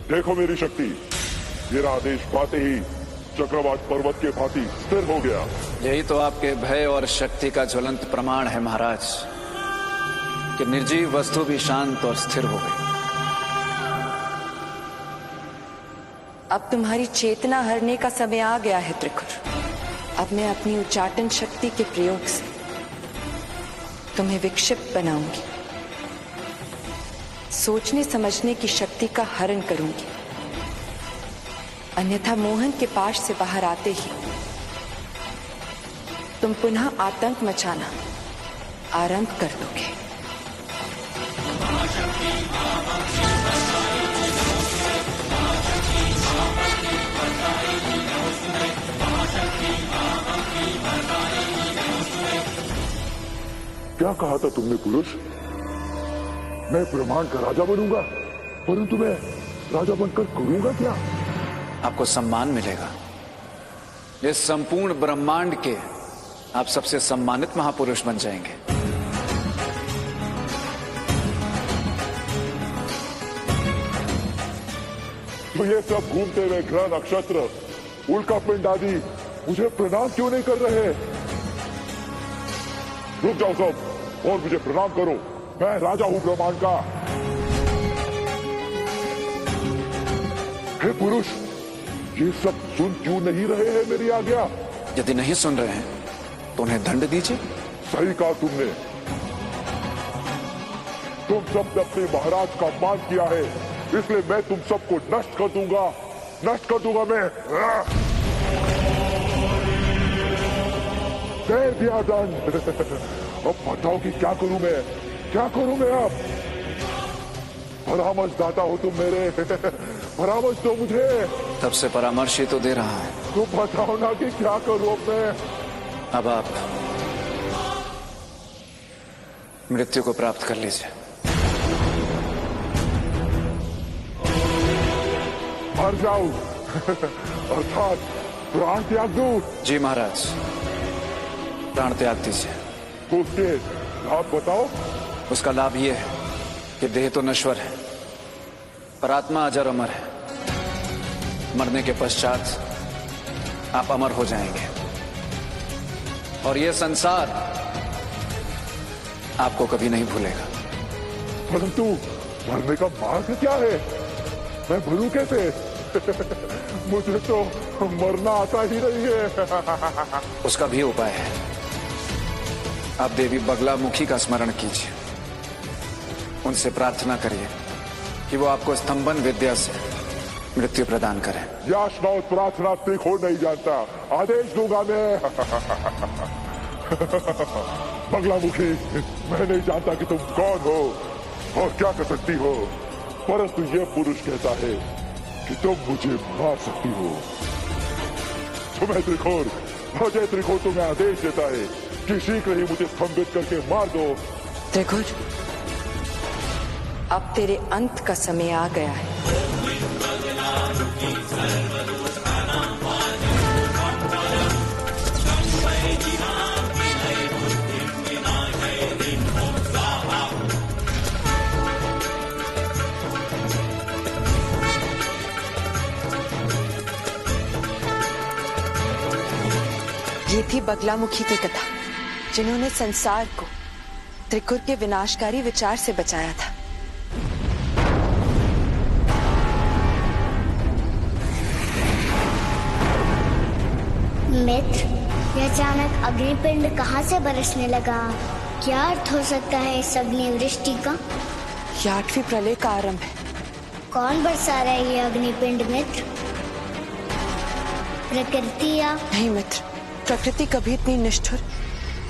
देखो मेरी शक्ति, मेरा आदेश पाते ही चक्रवात पर्वत के भांति स्थिर हो गया। यही तो आपके भय और शक्ति का ज्वलंत प्रमाण है महाराज, कि निर्जीव वस्तु भी शांत और स्थिर हो गई। अब तुम्हारी चेतना हरने का समय आ गया है त्रिकुर। अब मैं अपनी उच्चाटन शक्ति के प्रयोग से तुम्हें विक्षिप्त बनाऊंगी, सोचने समझने की शक्ति का हरण करूंगी। अन्यथा मोहन के पाश से बाहर आते ही तुम पुनः आतंक मचाना आरंभ कर दोगे। क्या कहा था तुमने पुरुष? मैं ब्रह्मांड का राजा बनूंगा, परंतु मैं राजा बनकर करूंगा क्या? आपको सम्मान मिलेगा। इस संपूर्ण ब्रह्मांड के आप सबसे सम्मानित महापुरुष बन जाएंगे। तो ये सब घूमते हुए ग्रह नक्षत्र उल्का पिंड आदि मुझे प्रणाम क्यों नहीं कर रहे? रुक जाओ सब और मुझे प्रणाम करो। मैं राजा हूं ब्रह्मांड का। हे पुरुष, ये सब सुन क्यों नहीं रहे हैं मेरी आज्ञा? यदि नहीं सुन रहे हैं तो उन्हें दंड दीजिए। सही कहा तुमने। तुम सबने अपने महाराज का अपमान किया है, इसलिए मैं तुम सबको नष्ट कर दूंगा, नष्ट कर दूंगा मैं। दे दिया दंड। अब बताओ कि क्या करूं मैं, क्या करूं मैं? अब परामर्श दाता हो तुम मेरे, परामर्श दो मुझे। तब से परामर्श ही तो दे रहा है। तो बताओ ना कि क्या करूं अब मैं? अब आप मृत्यु को प्राप्त कर लीजिए। मर जाऊं अर्थात प्राण त्याग दूं? जी महाराज, प्राण त्याग दीजिए। तो उसके लाभ बताओ। उसका लाभ यह है कि देह तो नश्वर है पर आत्मा अजर अमर है। मरने के पश्चात आप अमर हो जाएंगे और यह संसार आपको कभी नहीं भूलेगा। परंतु मरने का मार्ग क्या है? मैं मरूं कैसे? मुझे तो मरना आता ही नहीं है। उसका भी उपाय है। आप देवी बगलामुखी का स्मरण कीजिए, उनसे प्रार्थना करिए कि वो आपको स्तंभन विद्या से मृत्यु प्रदान करें। याचना और प्रार्थना त्रिकोण नहीं जानता, आदेश दूंगा मैं। बगलामुखी, मैं नहीं जानता कि तुम कौन हो और क्या कर सकती हो, परंतु यह पुरुष कहता है कि तुम मुझे मार सकती हो। तुम्हें त्रिकोण, अजय त्रिकोण तुम्हें आदेश देता है कि शीघ्र ही मुझे स्तंभित करके मार दो। त्रिकुर, अब तेरे अंत का समय आ गया है। ये थी बगलामुखी की कथा, जिन्होंने संसार को त्रिकुर के विनाशकारी विचार से बचाया था। मित्र, यह अचानक अग्निपिंड कहाँ से बरसने लगा? क्या अर्थ हो सकता है इस अग्निवृष्टि का? यह 8वीं प्रलय का आरंभ है। कौन बरसा रहा है ये अग्निपिंड मित्र? प्रकृति या? नहीं मित्र, प्रकृति कभी इतनी निष्ठुर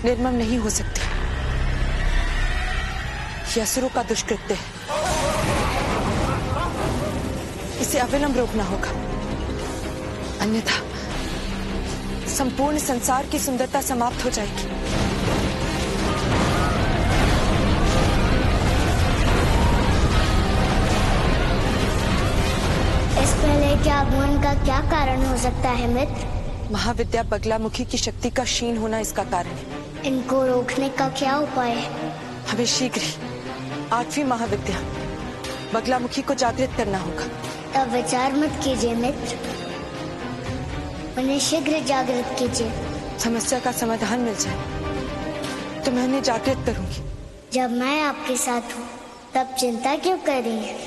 निर्मम नहीं हो सकती। यह असुरों का दुष्कृत्य है, इसे अविलंब रोकना होगा, अन्यथा संपूर्ण संसार की सुंदरता समाप्त हो जाएगी। इस प्रलय के आगमन का क्या कारण हो सकता है मित्र? महाविद्या बगलामुखी की शक्ति का क्षीण होना इसका कारण है। इनको रोकने का क्या उपाय है? हमें शीघ्र ही 8वीं महाविद्या बगलामुखी को जागृत करना होगा। तब विचार मत कीजिए मित्र, उन्हें शीघ्र जागृत कीजिए। समस्या का समाधान मिल जाए तो मैं उन्हें जागृत करूंगी। जब मैं आपके साथ हूँ तब चिंता क्यों कर रही हैं?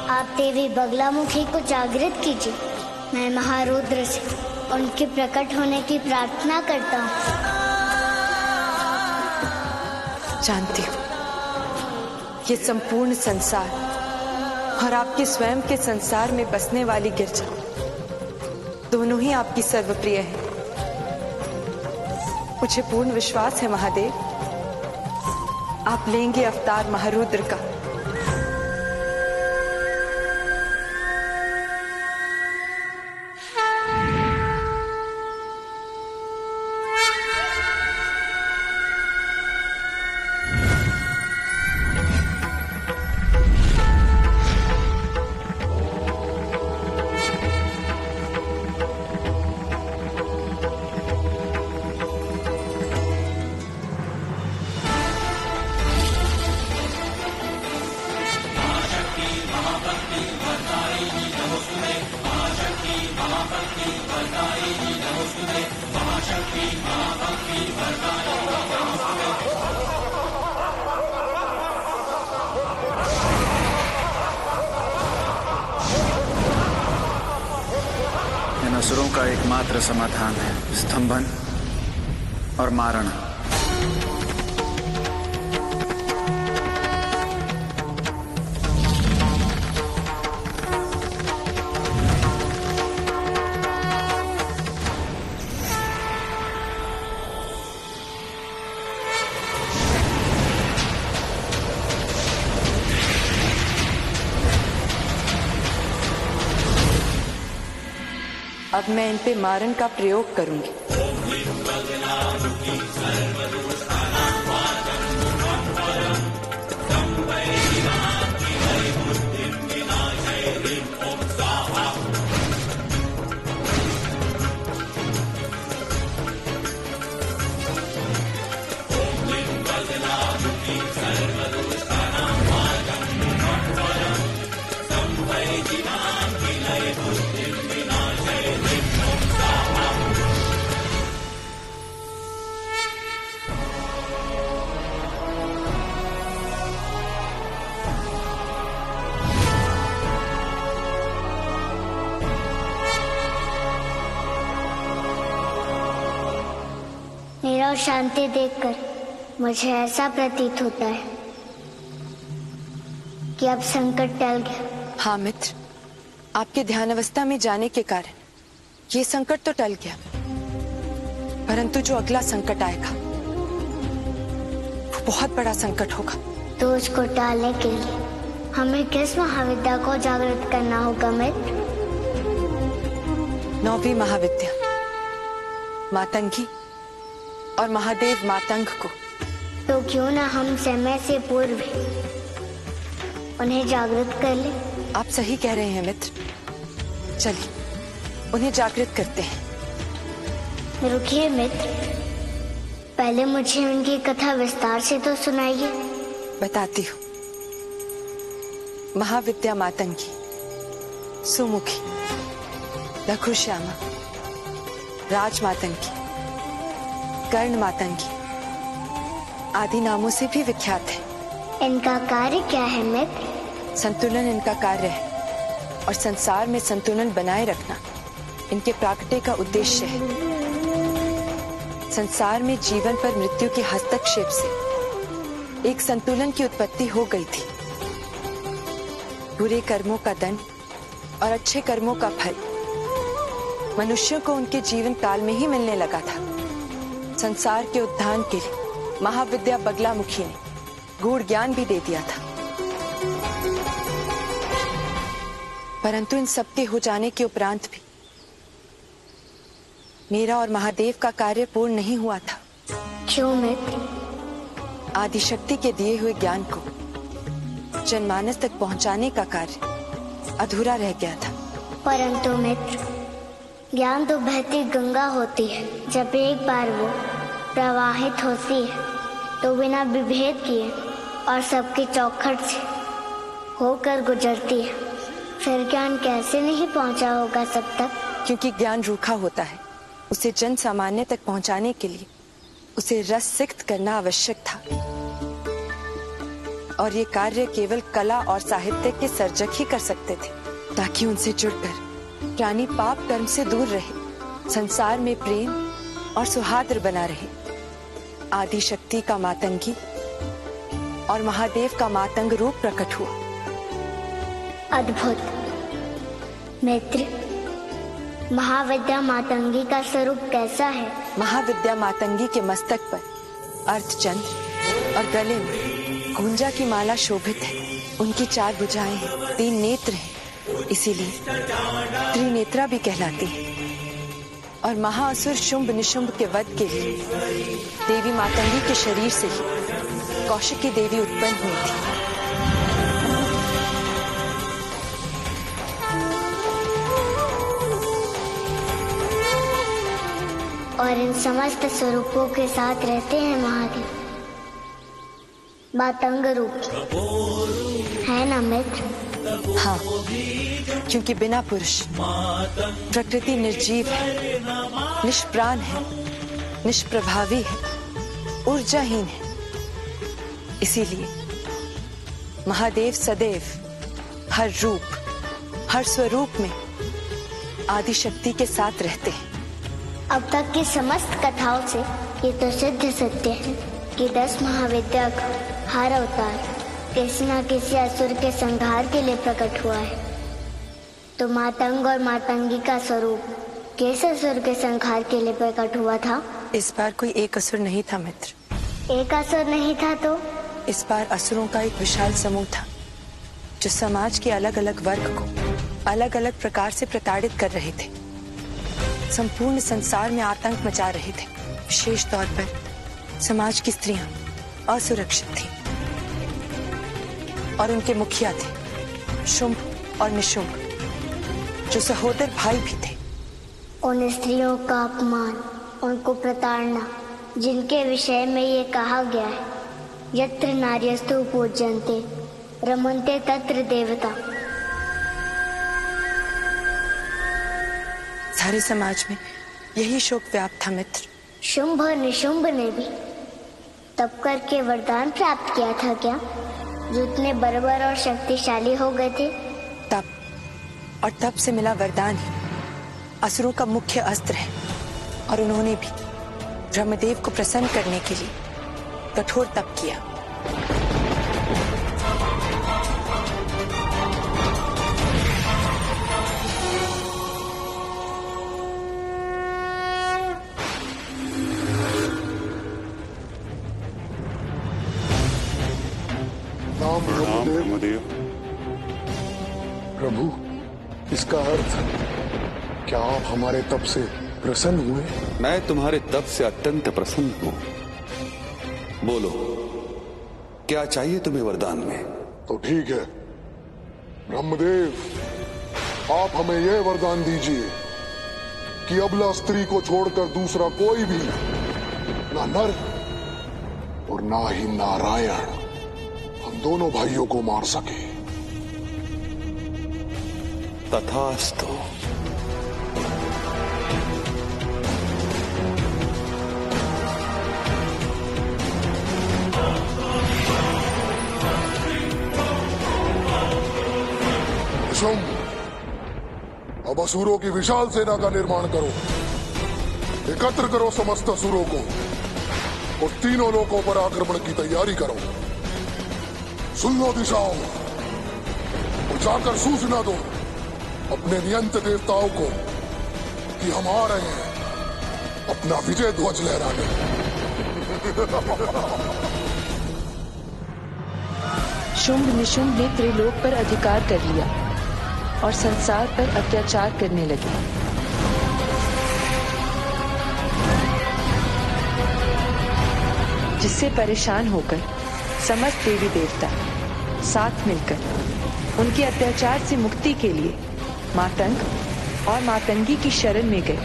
आप देवी बगलामुखी को जागृत कीजिए। मैं महारुद्र से उनके प्रकट होने की प्रार्थना करता हूँ। जानती हूँ ये संपूर्ण संसार और आपके स्वयं के संसार में बसने वाली गिरजा दोनों ही आपकी सर्वप्रिय है। मुझे पूर्ण विश्वास है महादेव, आप लेंगे अवतार महारुद्र का। इन असुरों का एकमात्र समाधान है स्तंभन और मारण। अब मैं इन पे मारण का प्रयोग करूंगी। मेरा और शांति देखकर मुझे ऐसा प्रतीत होता है कि अब संकट टल गया। हाँ मित्र, आपके ध्यान अवस्था में जाने के कारण ये संकट तो टल गया, परंतु जो अगला संकट आएगा वो बहुत बड़ा संकट होगा। तो उसको टालने के लिए हमें किस महाविद्या को जागृत करना होगा मित्र? 9वीं महाविद्या मातंगी और महादेव मातंग को। तो क्यों ना हम समय से पूर्व ही उन्हें जागृत कर ले? आप सही कह रहे हैं मित्र, चलिए उन्हें जागृत करते हैं। रुकिए मित्र, पहले मुझे उनकी कथा विस्तार से तो सुनाइए। बताती हूँ। महाविद्या मातंगी, सुमुखी, लघुश्यामा, राज मातंगी, कर्ण मातंगी आदि नामों से भी विख्यात है। इनका कार्य क्या है मित्र? संतुलन इनका कार्य है और संसार में संतुलन बनाए रखना इनके प्राकट्य का उद्देश्य है। संसार में जीवन पर मृत्यु के हस्तक्षेप से एक संतुलन की उत्पत्ति हो गई थी। बुरे कर्मों का दंड और अच्छे कर्मों का फल मनुष्यों को उनके जीवन काल में ही मिलने लगा था। संसार के उद्धार के लिए महाविद्या बगलामुखी ने गूढ़ ज्ञान भी दे दिया था, परंतु इन सबके हो जाने के उपरांत भी मेरा और महादेव का कार्य पूर्ण नहीं हुआ था। क्यों मित्र? आदिशक्ति के दिए हुए ज्ञान को जनमानस तक पहुंचाने का कार्य अधूरा रह गया था। परंतु मित्र, ज्ञान तो बहती गंगा होती है। जब एक बार वो प्रवाहित होती है तो बिना विभेद किए और सबकी चौखट से होकर गुजरती है। फिर ज्ञान कैसे नहीं पहुंचा होगा सब तक? क्योंकि ज्ञान रूखा होता है। उसे जन सामान्य तक पहुंचाने के लिए उसे रस सिक्त करना आवश्यक था, और ये कार्य केवल कला और साहित्य के सर्जक ही कर सकते थे, ताकि उनसे जुड़कर प्राणी पाप कर्म से दूर रहे, संसार में प्रेम और सौहार्द बना रहे। आदि शक्ति का मातंगी और महादेव का मातंग रूप प्रकट हुआ। अद्भुत। मित्र, महाविद्या मातंगी का स्वरूप कैसा है? महाविद्या मातंगी के मस्तक पर अर्धचंद्र और गले में गुंजा की माला शोभित है। उनकी 4 भुजाएं हैं, 3 नेत्र हैं, इसीलिए त्रिनेत्रा भी कहलाती है। और महाअसुर शुंभ निशुंभ के वध के लिए देवी मातंगी के शरीर से ही कौशिकी देवी उत्पन्न हुई थी। और इन समस्त स्वरूपों के साथ रहते हैं महादेव, मातंग रूप है ना मित्र? हाँ, क्योंकि बिना पुरुष प्रकृति निर्जीव है, निष्प्राण है, निष्प्रभावी है, ऊर्जाहीन है। इसीलिए महादेव सदैव हर रूप, हर स्वरूप में आदि शक्ति के साथ रहते हैं। अब तक की समस्त कथाओं से ये तो सिद्ध सत्य है कि 10 महाविद्या का हर अवतार किसी न किसी असुर के संहार के लिए प्रकट हुआ है। तो मातंग और मातंगी का स्वरूप किस असुर के संहार के लिए प्रकट हुआ था? इस बार कोई एक असुर नहीं था मित्र। एक असुर नहीं था तो? इस बार असुरों का एक विशाल समूह था, जो समाज के अलग अलग वर्ग को अलग अलग प्रकार से प्रताड़ित कर रहे थे। संपूर्ण संसार में आतंक मचा रहे थे। विशेष तौर पर समाज की स्त्रियां असुरक्षित थीं, और उनके मुखिया थे शुंभ और निशुंभ, जो सहोदर भाई भी थे। उन स्त्रियों का अपमान, उनको प्रताड़ना, जिनके विषय में ये कहा गया है, यत्र नार्यस्तु पूज्यन्ते रमन्ते तत्र देवता। सारे समाज में यही शोक व्याप्त था मित्र। शुंभ और निशुंभ ने भी तप करके वरदान प्राप्त किया था क्या, जो इतने बर्बर और शक्तिशाली हो गए थे? तप, और तप से मिला वरदान ही असुरों का मुख्य अस्त्र है। और उन्होंने भी ब्रह्मदेव को प्रसन्न करने के लिए कठोर तप किया। प्रभु, इसका अर्थ क्या आप हमारे तप से प्रसन्न हुए? मैं तुम्हारे तप से अत्यंत प्रसन्न हूं। बोलो, क्या चाहिए तुम्हें वरदान में? तो ठीक है ब्रह्मदेव, आप हमें यह वरदान दीजिए कि अबला स्त्री को छोड़कर दूसरा कोई भी, ना नर और ना ही नारायण, हम दोनों भाइयों को मार सके। तथास्तु। शुंभ, अब असुरों की विशाल सेना का निर्माण करो। एकत्र करो समस्त असुरों को और तीनों लोकों पर आक्रमण की तैयारी करो। सुन लो दिशाओं, और जाकर सूचना दो अपने नियंत्र देवताओं को कि हम आ रहे हैं अपना विजय ध्वज लहराने। शुंभ निशुंभ ने त्रिलोक पर अधिकार कर लिया और संसार पर अत्याचार करने लगे। जिससे परेशान होकर समस्त देवी देवता साथ मिलकर उनके अत्याचार से मुक्ति के लिए मातंग और मातंगी की शरण में गए।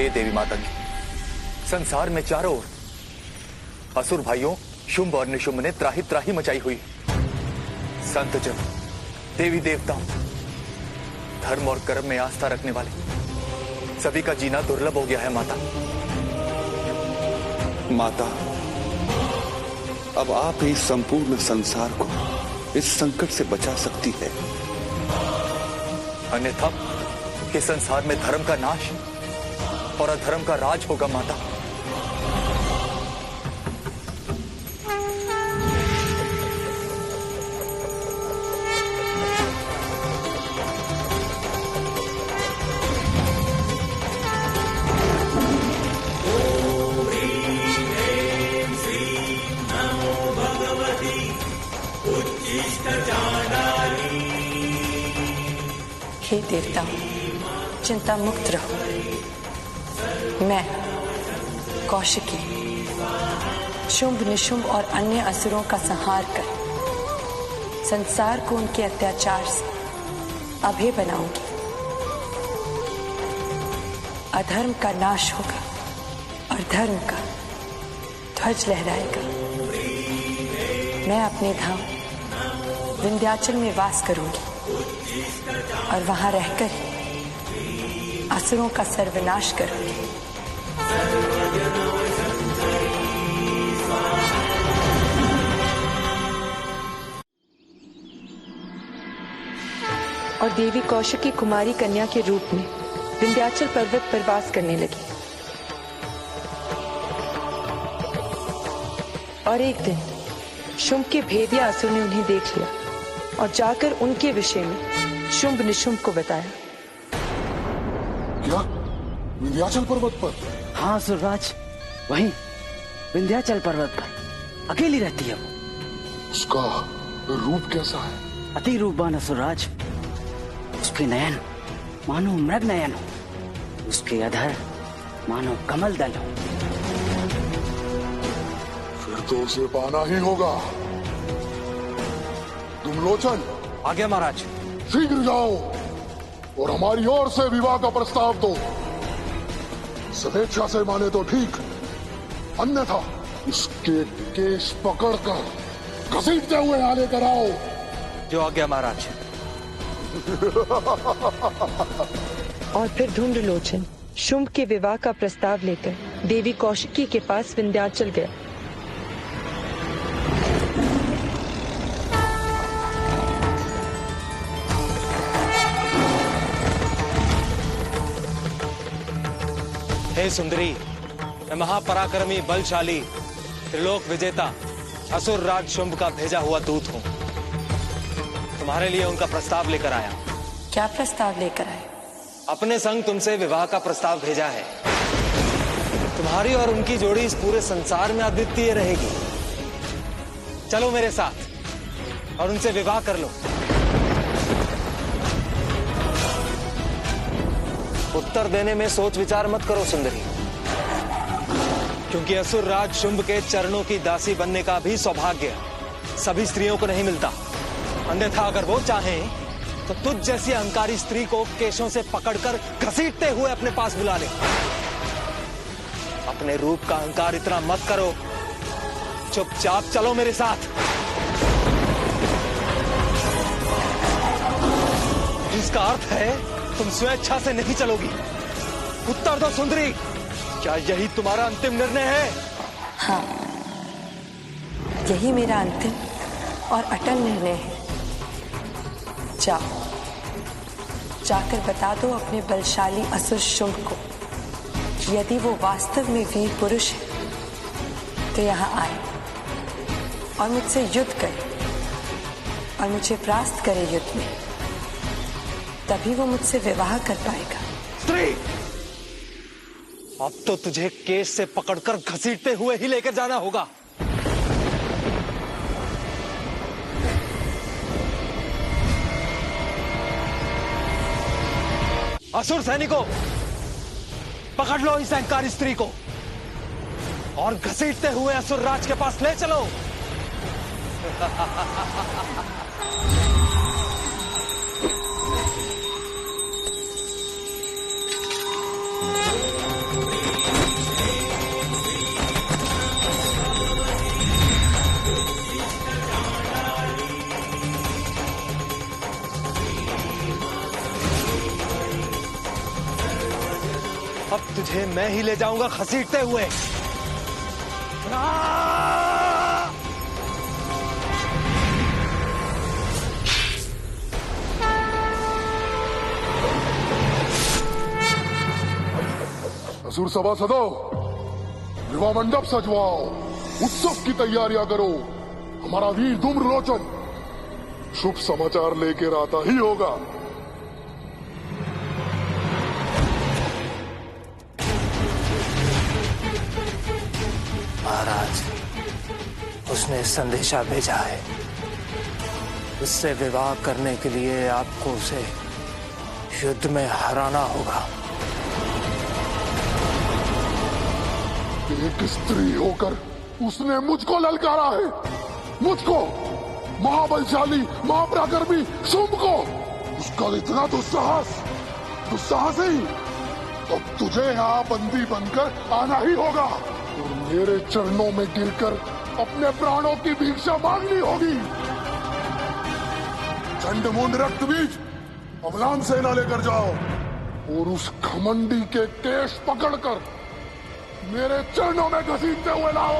हे देवी मातंगी, संसार में चारों ओर असुर भाइयों शुंभ और निशुंभ ने त्राही त्राही मचाई हुई। संत जन, देवी देवताओं, धर्म और कर्म में आस्था रखने वाले सभी का जीना दुर्लभ हो गया है माता। माता, अब आप ही संपूर्ण संसार को इस संकट से बचा सकती है, अन्यथा इस संसार में धर्म का नाश और अधर्म का राज होगा माता। हे देवताओं, चिंता मुक्त रहो। मैं कौशिकी शुंभ निशुंभ और अन्य असुरों का संहार कर संसार को उनके अत्याचार से अभय बनाऊंगी। अधर्म का नाश होगा और धर्म का ध्वज लहराएगा। मैं अपने धाम विंध्याचल में वास करूंगी और वहां रहकर ही असुरों का सर्वनाश करूंगी। और देवी कौशिकी कुमारी कन्या के रूप में विंध्याचल पर्वत पर वास करने लगी। और एक दिन शुंभ के भेदिया असुर ने उन्हें देख लिया और जाकर उनके विषय में शुंभ निशुंभ को बताया। क्या विंध्याचल पर्वत पर? हाँ असुरराज, वहीं विंध्याचल पर्वत पर अकेली रहती है वो। उसका रूप कैसा है? अति रूपवान असुरराज। उसके नयन मानो मृग नयन हो, उसके अधर मानो कमल दल हो। फिर तो उसे पाना ही होगा। तुम लोचन, आज्ञा महाराज। शीघ्र जाओ और हमारी ओर से विवाह का प्रस्ताव दो। स्वेच्छा से माने तो ठीक, अन्यथा इसके केश पकड़कर घसीटते हुए यहाँ लेकर आओ। जो आज्ञा महाराज। और फिर धूम्रलोचन शुंभ के विवाह का प्रस्ताव लेकर देवी कौशिकी के पास विंध्याचल गया। हे सुंदरी, मैं महापराक्रमी बलशाली त्रिलोक विजेता असुर राज शुंभ का भेजा हुआ दूत हूँ। तुम्हारे लिए उनका प्रस्ताव लेकर आया। क्या प्रस्ताव लेकर आए? अपने संग तुमसे विवाह का प्रस्ताव भेजा है। तुम्हारी और उनकी जोड़ी इस पूरे संसार में अद्वितीय रहेगी। चलो मेरे साथ और उनसे विवाह कर लो। उत्तर देने में सोच विचार मत करो सुंदरी, क्योंकि असुर राज शुंभ के चरणों की दासी बनने का भी सौभाग्य सभी स्त्रियों को नहीं मिलता। अन्यथा अगर वो चाहें तो तुझ जैसी अहंकारी स्त्री को केशों से पकड़कर घसीटते हुए अपने पास बुला ले। अपने रूप का अहंकार इतना मत करो, चुपचाप चलो मेरे साथ। इसका अर्थ है तुम स्वेच्छा से नहीं चलोगी। उत्तर दो सुंदरी, क्या यही तुम्हारा अंतिम निर्णय है? हाँ, यही मेरा अंतिम और अटल निर्णय है। जाओ, जाकर बता दो अपने बलशाली असुर शुंभ को कि यदि वो वास्तव में वीर पुरुष है तो यहाँ आए और मुझसे युद्ध करे और मुझे परास्त करे युद्ध में, तभी वो मुझसे विवाह कर पाएगा। स्त्री, अब तो तुझे केस से पकड़कर घसीटते हुए ही लेकर जाना होगा। असुर सैनिकों, पकड़ लो इस अहंकारी स्त्री को और घसीटते हुए असुर राज के पास ले चलो। अब तुझे मैं ही ले जाऊंगा घसीटते हुए। असुर सभासदों, विवाह मंडप सजवाओ, उत्सव की तैयारियां करो। हमारा वीर धूम्रलोचन शुभ समाचार लेकर आता ही होगा। महाराज, उसने संदेशा भेजा है। उससे विवाह करने के लिए आपको उसे युद्ध में हराना होगा। एक स्त्री होकर उसने मुझको ललकारा है, मुझको, महाबलशाली महापराक्रमी शुंभ को। उसका इतना दुस्साहस ही। अब तुझे यहाँ बंदी बनकर आना ही होगा और मेरे चरणों में गिरकर अपने प्राणों की भिक्षा मांगनी होगी। चंडमुंड रक्तबीज अवलान सेना लेकर जाओ और उस घमंडी के केश पकड़कर मेरे चरणों में घसीटते हुए लाओ।